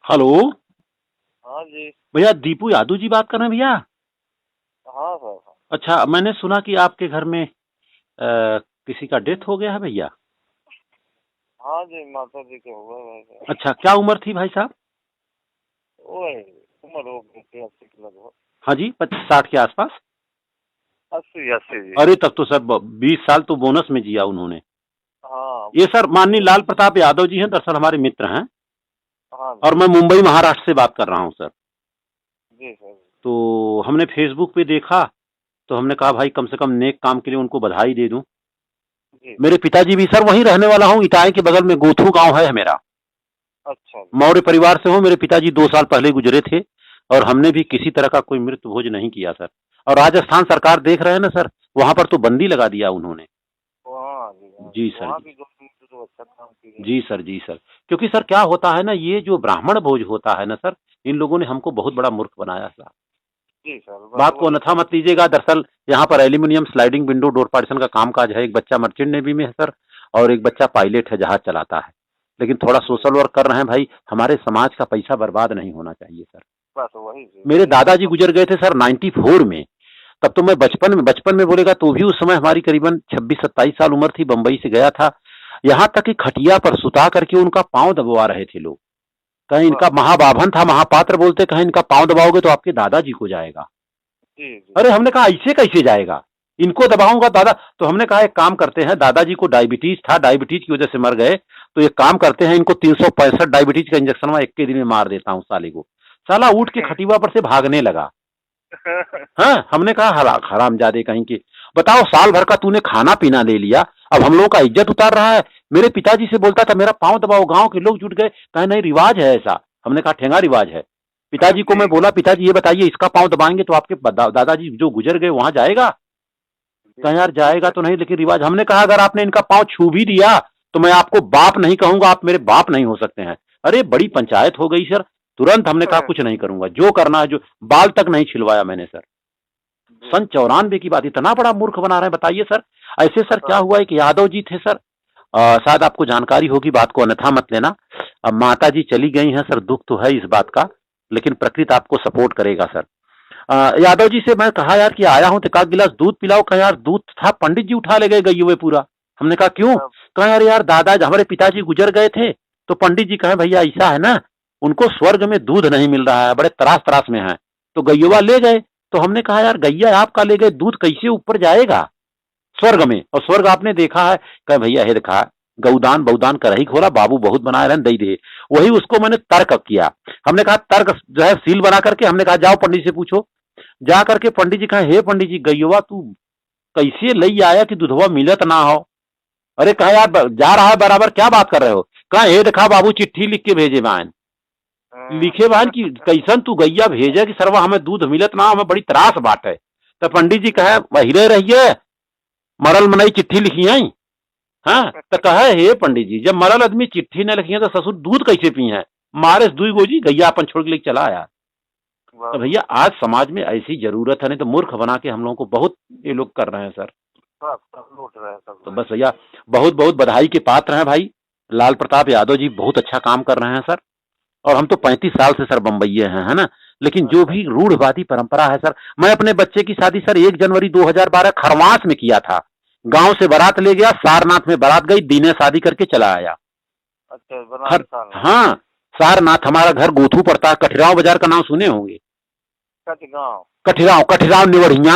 Hello. हाँ जी। भैया दीपू यादव जी बात कर रहे हैं भैया? हाँ सर। अच्छा, मैंने सुना कि आपके घर में किसी का डेथ हो गया है भैया। हाँ जी, माता जी के हो गए भाई साहब। अच्छा, क्या उम्र थी भाई साहब? ओए, उम्र हो गई थी 80 के लगभग। हाँ जी, 50-60 के आसपास। 80 80 जी। अरे तब तो सर 20 साल तो बोनस में जिया उन्होंने। हाँ ये सर माननीय तो। लाल प्रताप यादव जी हैं, दरअसल हमारे मित्र हैं। हाँ और जी। मैं मुंबई महाराष्ट्र से बात कर रहा हूँ सर। जी सर। तो हमने फेसबुक पे देखा, तो हमने कहा भाई कम से कम नेक काम के लिए उनको बधाई दे दूं। जी मेरे सर। पिताजी भी सर वहीं रहने वाला हूँ, इटाई के बगल में गोथू गांव है मेरा। अच्छा जी। मौर्य परिवार से हूँ। मेरे पिताजी 2 साल पहले गुजरे थे। और हमने भी किसी तरह का कोई मृत्यु भोज नहीं किया सर। और राजस्थान सरकार देख रहे हैं ना सर, वहां पर तो बंदी लगा दिया उन्होंने। हाँ जी, हाँ जी जी, सर वहाँ जी। भी दो तीन तो अच्छा काम किए। जी सर, जी सर। क्योंकि सर क्या होता है ना, ये जो ब्राह्मण भोज होता है ना सर, इन लोगों ने हमको बहुत बड़ा मूर्ख बनाया सर। जी सर, बस बात को वही अन्यथा सब। मत लीजिएगा। दरअसल यहाँ पर aluminium sliding window door partition का कामकाज है। एक बच्चा मर्चेंट नेवी में है सर, और एक बच्चा पायलट है, जहाज चलाता है। लेकिन थोड़ा जी, सोशल वर्क कर रहे हैं भाई। हमारे समाज का पैसा बर्बाद नहीं होना चाहिए सर। बस वही जी, मेरे वही सब दादाजी सब। गुजर गए थे सर 94 में। तब तो मैं बचपन में बोलेगा तो भी उस समय हमारी करीबन 26-27 साल उम्र थी। बंबई से गया था। यहाँ तक कि खटिया पर सुता करके उनका पांव दबवा रहे थे लोग। कहीं इनका बस। महाबाभन था, महापात्र बोलते, कहीं इनका पांव दबाओगे तो आपके दादाजी को जाएगा। जी जी। अरे हमने कहा ऐसे कैसे जाएगा, इनको दबाऊंगा दादा। तो हमने कहा एक काम करते हैं, दादाजी को डायबिटीज था, डायबिटीज की वजह से मर गए। तो एक काम करते हैं, इनको 365 डायबिटीज का इंजेक्शन मैं एक के दिन में मार देता हूँ साले को। साला उठ के खटिया पर से भागने लगा। हाँ, हमने कहा हरामजादे कहीं के। बताओ, साल भर का तूने खाना पीना ले लिया, अब हम लोगों का इज्जत उतार रहा है। मेरे पिताजी से बोलता था मेरा पांव दबाओ, गांव के लोग जुट गए, कहा नहीं रिवाज है ऐसा। हमने कहा ठेंगा रिवाज है। पिताजी को मैं ठीक बोला, है। पिताजी ये बताइए इसका पांव दबाएंगे तो आपके दादाजी जो गुजर गए वहां जाएगा? जी कहा यार ठीक जाएगा है। तो नहीं, लेकिन रिवाज। हमने कहा अगर आपने इनका पांव छू भी दिया तो मैं आपको बाप नहीं कहूंगा, आप मेरे बाप नहीं हो सकते हैं। अरे बड़ी पंचायत हो गई सर। तुरंत हमने कहा कुछ नहीं करूंगा, जो करना है जो। बाल तक नहीं छिलवाया मैंने सर। जी सन जी। 94 की बात, इतना बड़ा मूर्ख बना रहे हैं बताइए सर। ऐसे सर क्या हाँ हुआ है कि यादव जी थे सर। शायद आपको जानकारी होगी, बात को अन्यथा मत लेना। अब माता जी चली गई हैं सर, दुख तो है इस बात का। लेकिन प्रकृति आपको सपोर्ट करेगा सर। यादव जी से मैं कहा यार कि आया हूं तो 1 गिलास दूध पिलाओ। कहा यार दूध था, पंडित जी उठा ले गए गई हुए पूरा। हमने कहा क्यों? हाँ। कहा यार यार दादा हमारे पिताजी गुजर गए थे, तो पंडित जी कहे भैया ऐसा है ना, उनको स्वर्ग में दूध नहीं मिल रहा है, बड़े त्रास त्रास में है, तो गैया ले गए। तो हमने कहा यार गैया आपका ले गए, दूध कैसे ऊपर जाएगा स्वर्ग में? और स्वर्ग आपने देखा है? कहे भैया हे देखा, गौदान बहुदान कर ही खोला, बाबू बहुत बनाए रहन दई दे। वही उसको मैंने तर्क किया। हमने कहा तर्क जो है सील बना करके, हमने कहा जाओ पंडित से पूछो। जा करके पंडित जी कहे हे पंडित जी गैया तू कैसे लई आया कि दुधवा मिलत ना हो? अरे कहा यार जा रहा है बराबर, क्या बात कर रहे हो? कहा हे देखा बाबू चिट्ठी लिख के भेजे बहन। हाँ। लिखे बहन की कैसन तू गैया भेजे कि सरवा हमें दूध मिलत ना, हमें बड़ी त्रास बाट है। तो पंडित जी कहे वहीरे रहिए, मरल मनई चिट्ठी लिखी आई। हाँ, तो कहे हे पंडित जी जब मरल आदमी चिट्ठी न लिखी है तो ससुर दूध कैसे पी है? मारे दुई गोजी गैया अपन छोड़ के लेके चला आया। तो बस। भैया आज समाज में ऐसी जरूरत है, नहीं तो मूर्ख बना के हम लोगों को बहुत ये लोग कर रहे हैं सर। सब सब लूट रहे हैं, सब तो लूट बस भैया बहुत बहुत बधाई के पात्र हैं भाई। लाल प्रताप यादव जी बहुत अच्छा काम कर रहे हैं सर। और हम तो रहे हैं। 35 साल से सर बम्बई हैं, है ना। लेकिन जो अच्छा। भी रूढ़वादी परंपरा है सर, मैं अपने बच्चे की शादी सर 1 जनवरी 2012 खरवास में किया था। गांव से बारात ले गया, सारनाथ में बारात गई, दिन शादी करके चला आया। अच्छा, बनारस खर सारनाथ। हाँ, सारनाथ हमारा घर गोथू पड़ता है। कठिराव बाजार का नाम सुने होंगे? कचगांव। कठिराव कठिराव निवढ़िया।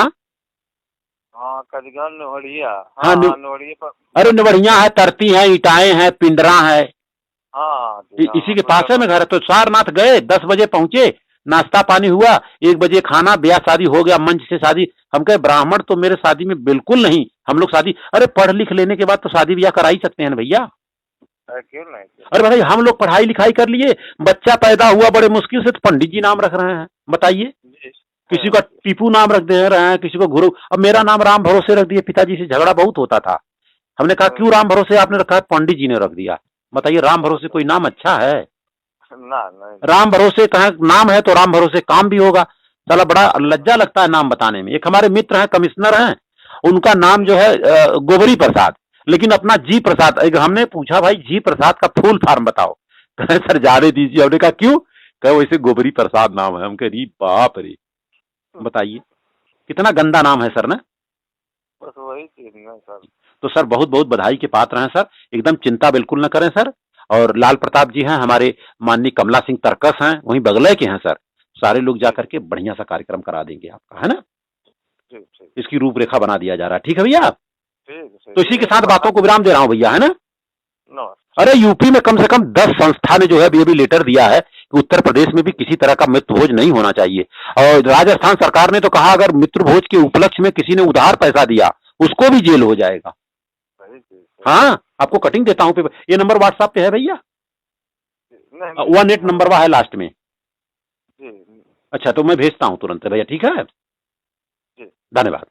हाँ, कचगांव नोहड़िया। हाँ हाँ हाँ, नोहड़िया पर। अरे बस बस निवढ़िया बस। है, तरती है, इटाएं हैं, पिंडरा है। हाँ हाँ जी, इसी हाँ के पास बराबर है में घर बराबर। है। तो सारनाथ गए, 10 बजे पहुंचे, नाश्ता पानी हुआ, 1 बजे खाना, ब्याह शादी हो गया, मंच से शादी। हम कहे ब्राह्मण तो मेरे शादी में बिल्कुल नहीं, हम लोग शादी, अरे पढ़ लिख लेने के बाद तो शादी ब्याह करा ही सकते हैं ना भैया। क्यों नहीं, क्यों अरे नहीं। भाई हम लोग पढ़ाई लिखाई कर लिए, बच्चा पैदा हुआ बड़े मुश्किल से, तो पंडित जी नाम रख रहे हैं बताइए। जी। किसी का टीपू नाम रख दे रहे हैं, किसी को गुरु। अब मेरा नाम राम भरोसे रख दिए, पिताजी से झगड़ा बहुत होता था। हमने कहा क्यों राम भरोसे आपने रखा है? पंडित जी ने रख दिया। बताइए राम भरोसे कोई नाम अच्छा है? ना नहीं नहीं। राम भरोसे कहा नाम है तो राम भरोसे काम भी होगा। साला बड़ा लज्जा लगता है नाम बताने में। एक हमारे मित्र हैं, कमिश्नर हैं, उनका नाम जो है गोबरी प्रसाद, लेकिन अपना जी प्रसाद। एक हमने पूछा भाई जी प्रसाद का फुल फॉर्म बताओ। कहे सर जाने दीजिए। हमने कहा क्यों? कहे वैसे गोबरी प्रसाद नाम है। हम कह रही बाप रे, बताइए कितना गंदा नाम है सर ना। बस वही चीज ना सर। तो सर बहुत बहुत बधाई के पात्र हैं सर, एकदम चिंता बिल्कुल न करें सर। और लाल प्रताप जी हैं हमारे, माननीय कमला सिंह तरकस हैं, वहीं बगले के हैं सर। सारे लोग जाकर के बढ़िया सा कार्यक्रम करा देंगे आपका, है ना। ठीक ठीक इसकी रूपरेखा बना दिया जा रहा है, ठीक है भैया। ठीक तो इसी के साथ बातों को विराम दे रहा हूं भैया, है ना। नमस्ते। अरे यूपी में कम से कम 10 संस्था ने जो है अभी लेटर दिया है कि उत्तर प्रदेश में भी किसी तरह का मित्र भोज नहीं होना चाहिए। और राजस्थान सरकार ने तो कहा अगर मित्र भोज के उपलक्ष्य में किसी ने उधार पैसा दिया उसको भी जेल हो जाएगा। सही चीज। हाँ, आपको कटिंग देता हूँ, ये नंबर व्हाट्सएप पे है भैया, नहीं 18 नंबर है लास्ट में। जी अच्छा, तो मैं भेजता हूँ तुरंत भैया, ठीक है, जी। धन्यवाद।